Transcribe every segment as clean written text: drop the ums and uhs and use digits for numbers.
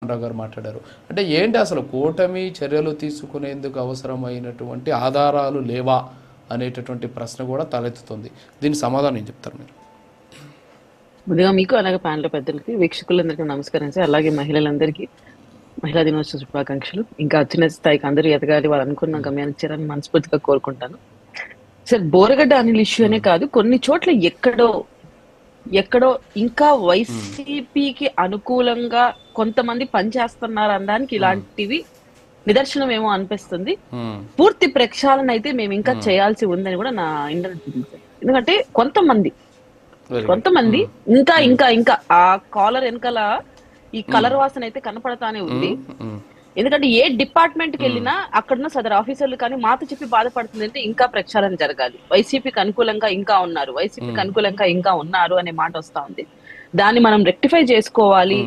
రామారావు గారు మాట్లాడారు. అంటే ఏంటి అసలు కూటమి చర్యలు తీసుకునేందుకు అవసరమైనటువంటి ఆధారాలు లేవా అనేటటువంటి ప్రశ్న కూడా తలెత్తుతుంది. దీనికి సమాధానం ఏం చెప్తారు మీరు? ముందుగా మీకు అలాగే ప్యానల్ పెద్దలకి వీక్షకులందరికీ నమస్కారం సార్. అలాగే మహిళలందరికీ మహిళా దినోత్సవ శుభాకాంక్షలు. ఇంకా అత్యున్నత స్థాయికి అందరూ ఎదగాలి, వాళ్ళు అనుకున్న గమ్యానికి చేరాలని మనస్ఫూర్తిగా కోరుకుంటాను సార్. బోరగడ్డ అనిల్ ఇష్యూ అనే కాదు, కొన్ని చోట్ల ఎక్కడో ఇంకా వైసీపీకి అనుకూలంగా కొంతమంది పనిచేస్తున్నారు అనడానికి ఇలాంటివి నిదర్శనం ఏమో అనిపిస్తుంది. పూర్తి ప్రక్షాళన అయితే మేము ఇంకా చేయాల్సి ఉందని కూడా నా ఇంటర్వ్యూ సార్. ఎందుకంటే కొంతమంది ఇంకా ఇంకా ఇంకా ఆ కాలర్ వెనకాల ఈ కలర్ వాసన అయితే కనపడతానే ఉంది. ఎందుకంటే ఏ డిపార్ట్మెంట్ కి వెళ్ళినా అక్కడున్న సదరు ఆఫీసర్లు కానీ మాతో చెప్పి బాధపడుతుంది అంటే ఇంకా ప్రక్షాళన జరగాలి, వైసీపీకి అనుకూలంగా ఇంకా ఉన్నారు అనే మాట వస్తా ఉంది. దాన్ని మనం రెక్టిఫై చేసుకోవాలి,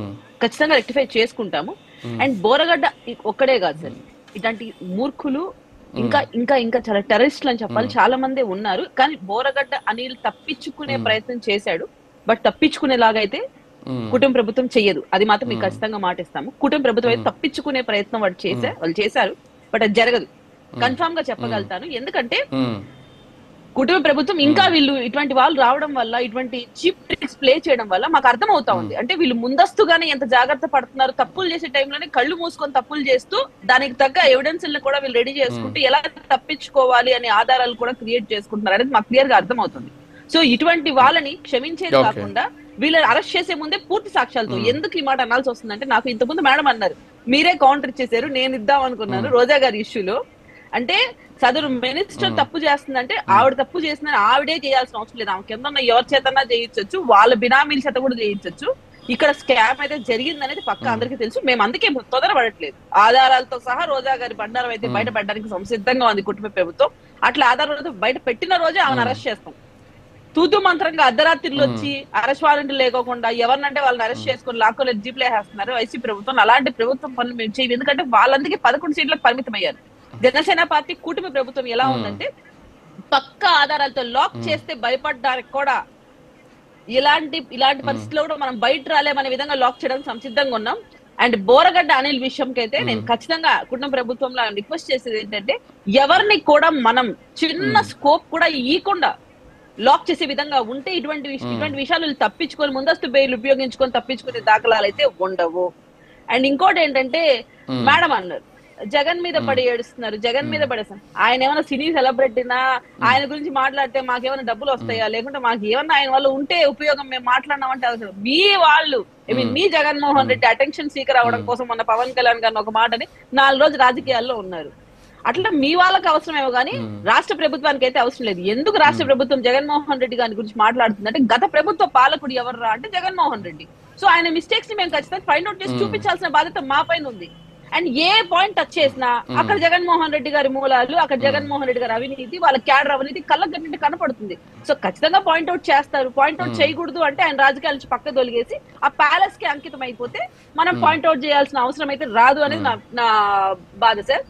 ఖచ్చితంగా రెక్టిఫై చేసుకుంటాము. అండ్ బోరగడ్డ ఒక్కడే కాదు సార్, ఇలాంటి మూర్ఖులు ఇంకా ఇంకా ఇంకా చాలా టెర్రరిస్టులు అని చెప్పాలి చాలా మంది ఉన్నారు. కానీ బోరగడ్డ అనిల్ తప్పించుకునే ప్రయత్నం చేశాడు, బట్ తప్పించుకునేలాగైతే కుటుంబ ప్రభుత్వం చెయ్యదు, అది మాత్రం మీకు ఖచ్చితంగా మాటిస్తాము. కుటుంబ ప్రభుత్వం అయితే తప్పించుకునే ప్రయత్నం వాళ్ళు చేశారు, బట్ అది జరగదు, కన్ఫామ్ గా చెప్పగలుగుతాను. ఎందుకంటే కుటుంబ ప్రభుత్వం ఇంకా వీళ్ళు ఇటువంటి వాళ్ళు రావడం వల్ల, ఇటువంటి చీప్ ట్రిక్స్ ప్లే చేయడం వల్ల మాకు అర్థం అవుతా ఉంది. అంటే వీళ్ళు ముందస్తుగానే ఎంత జాగ్రత్త పడుతున్నారు, తప్పులు చేసే టైంలోనే కళ్ళు మూసుకొని తప్పులు చేస్తూ దానికి తగ్గ ఎవిడెన్స్ కూడా వీళ్ళు రెడీ చేసుకుంటూ ఎలా తప్పించుకోవాలి అనే ఆధారాలు కూడా క్రియేట్ చేసుకుంటున్నారు అనేది మాకు క్లియర్ గా అర్థం అవుతుంది. సో ఇటువంటి వాళ్ళని క్షమించేది కాకుండా వీళ్ళని అరెస్ట్ చేసే ముందే పూర్తి సాక్ష్యాలతో, ఎందుకు ఈ మాట అనాల్సి వస్తుందంటే, నాకు ఇంతకుముందు మేడం అన్నారు మీరే కౌంటర్ ఇచ్చేసారు, నేను ఇద్దాం అనుకున్నాను రోజా గారి ఇష్యూలో. అంటే సదరు మినిస్టర్ తప్పు చేస్తుందంటే ఆవిడ తప్పు చేస్తుందని ఆవిడే చేయాల్సిన అవసరం లేదు, ఆమె కింద ఉన్న ఎవరి చేతన్నా చేయించవచ్చు, వాళ్ళ బినామీల చేత కూడా చేయించవచ్చు. ఇక్కడ స్కామ్ అయితే జరిగింది అనేది పక్క అందరికీ తెలుసు. మేము అందుకే తొందరపడట్లేదు, ఆధారాలతో సహా రోజా గారి బండారం అయితే బయట పెట్టడానికి సంసిద్ధంగా ఉంది కుటుంబ ప్రభుత్వం. అట్లా ఆధారాలతో బయట పెట్టిన రోజే ఆమెను అరెస్ట్ చేస్తాం. తూతు మంత్రంగా అర్ధరాత్రిలో వచ్చి అరెస్ట్ వారెంట్ లేకోకుండా ఎవరినంటే వాళ్ళని అరెస్ట్ చేసుకొని లాక్కోలేదు జీప్లు వేసేస్తున్నారు వైసీపీ ప్రభుత్వం. అలాంటి ప్రభుత్వం పనులు మేము చేయము, ఎందుకంటే వాళ్ళందరికీ 11 సీట్లకు పరిమితం అయ్యారు. జనసేన పార్టీ కూటమి ప్రభుత్వం ఎలా ఉందంటే పక్క ఆధారాలతో లాక్ చేస్తే భయపడడానికి కూడా ఇలాంటి పరిస్థితుల్లో కూడా మనం బయట రాలేమనే విధంగా లాక్ చేయడానికి సంసిద్ధంగా ఉన్నాం. అండ్ బోరగడ్డ అనిల్ విషయంకి అయితే నేను ఖచ్చితంగా కుటుంబ ప్రభుత్వంలో రిక్వెస్ట్ చేసేది ఏంటంటే, ఎవరిని కూడా మనం చిన్న స్కోప్ కూడా ఇవ్వకుండా లాక్ చేసే విధంగా ఉంటే ఇటువంటి విషయాలు తప్పించుకొని ముందస్తు బెయిల్ ఉపయోగించుకొని తప్పించుకునే దాఖలాలు అయితే ఉండవు. అండ్ ఇంకోటి ఏంటంటే, మేడం అన్నారు జగన్ మీద పడి ఏడుస్తున్నారు, జగన్ మీద పడేస్తాను. ఆయన ఏమైనా సినీ సెలబ్రిటీనా, ఆయన గురించి మాట్లాడితే మాకేమైనా డబ్బులు వస్తాయా, లేకుంటే మాకు ఏమన్నా ఆయన వల్ల ఉంటే ఉపయోగం మేము మాట్లాడినామంటే అవసరం. మీ వాళ్ళు మీ జగన్మోహన్ రెడ్డి అటెన్షన్ సీకర్ అవ్వడం కోసం మొన్న పవన్ కళ్యాణ్ గారిని ఒక మాటని 4 రోజులు రాజకీయాల్లో ఉన్నారు. అట్లా మీ వాళ్ళకి అవసరమేమో కానీ రాష్ట్ర ప్రభుత్వానికి అయితే అవసరం లేదు. ఎందుకు రాష్ట్ర ప్రభుత్వం జగన్మోహన్ రెడ్డి గారి గురించి మాట్లాడుతుందంటే, గత ప్రభుత్వ పాలకుడు ఎవర్రా అంటే జగన్మోహన్ రెడ్డి. సో ఆయన మిస్టేక్స్ ని మేము ఖచ్చితంగా ఫైండ్ అవుట్ చేసి చూపించాల్సిన బాధ్యత మా పైన ఉంది. అండ్ ఏ పాయింట్ టచ్ చేసినా అక్కడ జగన్మోహన్ రెడ్డి గారి మూలాలు, అక్కడ జగన్మోహన్ రెడ్డి గారి అవినీతి, వాళ్ళ క్యాడర్ అవినీతి కళ్ళకు గట్టినట్టు కనపడుతుంది. సో ఖచ్చితంగా పాయింట్అవుట్ చేస్తారు. పాయింట్అవుట్ చేయకూడదు అంటే ఆయన రాజకీయాల నుంచి పక్క తొలిగేసి ఆ ప్యాలెస్ కి అంకితం అయిపోతే మనం పాయింట్అవుట్ చేయాల్సిన అవసరం అయితే రాదు అనేది నా బాధ సార్.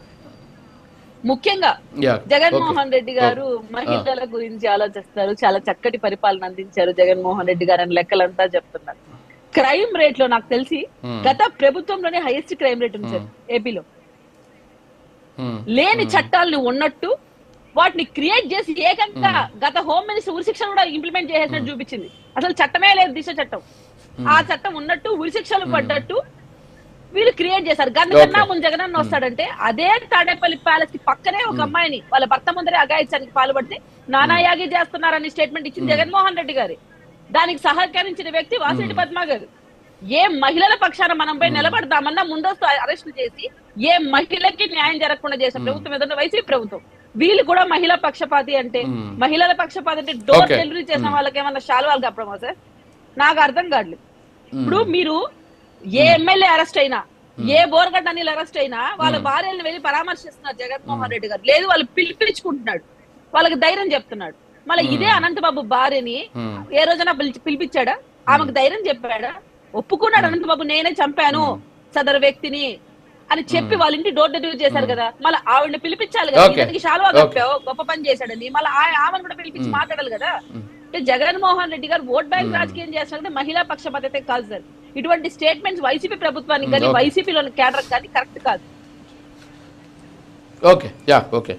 ముఖ్యంగా జగన్మోహన్ రెడ్డి గారు మహిళల గురించి ఆలోచిస్తారు, చాలా చక్కటి పరిపాలన అందించారు జగన్మోహన్ రెడ్డి గారు అని లెక్కలంతా చెప్తున్నారు. క్రైమ్ రేట్ లో నాకు తెలిసి గత ప్రభుత్వంలోనే హైయెస్ట్ క్రైమ్ రేట్ ఉంది సార్ ఏపీలో. లేని చట్టాలను ఉన్నట్టు వాటిని క్రియేట్ చేసి ఏకంగా గత హోమ్ మినిస్టర్ ఉరిశిక్షను కూడా ఇంప్లిమెంట్ చేసేసినట్టు చూపించింది. అసలు చట్టమే లేదు, దిశ చట్టం. ఆ చట్టం ఉన్నట్టు ఉరిశిక్షలు పడ్డట్టు వీళ్ళు క్రియేట్ చేశారు. గన్నా ముందు జగనన్న వస్తాడంటే అదే తాడేపల్లి ప్యాలెస్ కి పక్కనే ఒక అమ్మాయిని వాళ్ళ భర్త ముందరే అగాయించడానికి పాల్పడితే నానాయాగి చేస్తున్నారని స్టేట్మెంట్ ఇచ్చింది జగన్మోహన్ రెడ్డి గారి. దానికి సహకరించిన వ్యక్తి వాసిరెడ్డి పద్మ గారు. ఏ మహిళల పక్షాన మనం పోయి నిలబడదామన్నా ముందస్తు అరెస్టులు చేసి ఏ మహిళకి న్యాయం జరగకుండా చేసిన ప్రభుత్వం ఏదంటే వైసీపీ ప్రభుత్వం. వీళ్ళు కూడా మహిళా పక్షపాతి అంటే, మహిళల పక్షపాతి అంటే డోర్ డెలివరీ చేసిన వాళ్ళకి ఏమన్నా శాలువాలు కప్పడమా సార్? నాకు అర్థం కావట్లేదు. ఇప్పుడు మీరు ఏ ఎమ్మెల్యే అరెస్ట్ అయినా, ఏ బోరగడ్డ అనిల్ అరెస్ట్ అయినా వాళ్ళ భార్యలను వెళ్ళి పరామర్శిస్తున్నారు జగన్మోహన్ రెడ్డి గారు. లేదు వాళ్ళు పిలిపించుకుంటున్నాడు, వాళ్ళకి ధైర్యం చెప్తున్నాడు. మళ్ళీ ఇదే అనంతబాబు భార్యని ఏ రోజైనా పిలిపించాడా? ఆమెకు ధైర్యం చెప్పాడా? ఒప్పుకున్నాడు అనంతబాబు నేనే చంపాను సదరు వ్యక్తిని అని చెప్పి వాళ్ళ ఇంటి డోర్ డెలివరీ చేశారు కదా. మళ్ళీ ఆవిడని పిలిపించాలి కదా, ఇతనికి శాలువా కప్పావు గొప్ప పని చేశాడని మళ్ళీ ఆమెను కూడా పిలిపించి మాట్లాడాలి కదా. అంటే జగన్మోహన్ రెడ్డి గారు ఓట్ బ్యాంక్ రాజకీయం చేస్తారంటే మహిళా పక్షపాత కాదు సార్. ఇటువంటి స్టేట్మెంట్స్ వైసీపీ ప్రభుత్వానికి కానీ వైసీపీలోని కేడర్ కానీ కరెక్ట్ కాదు. Okay yeah okay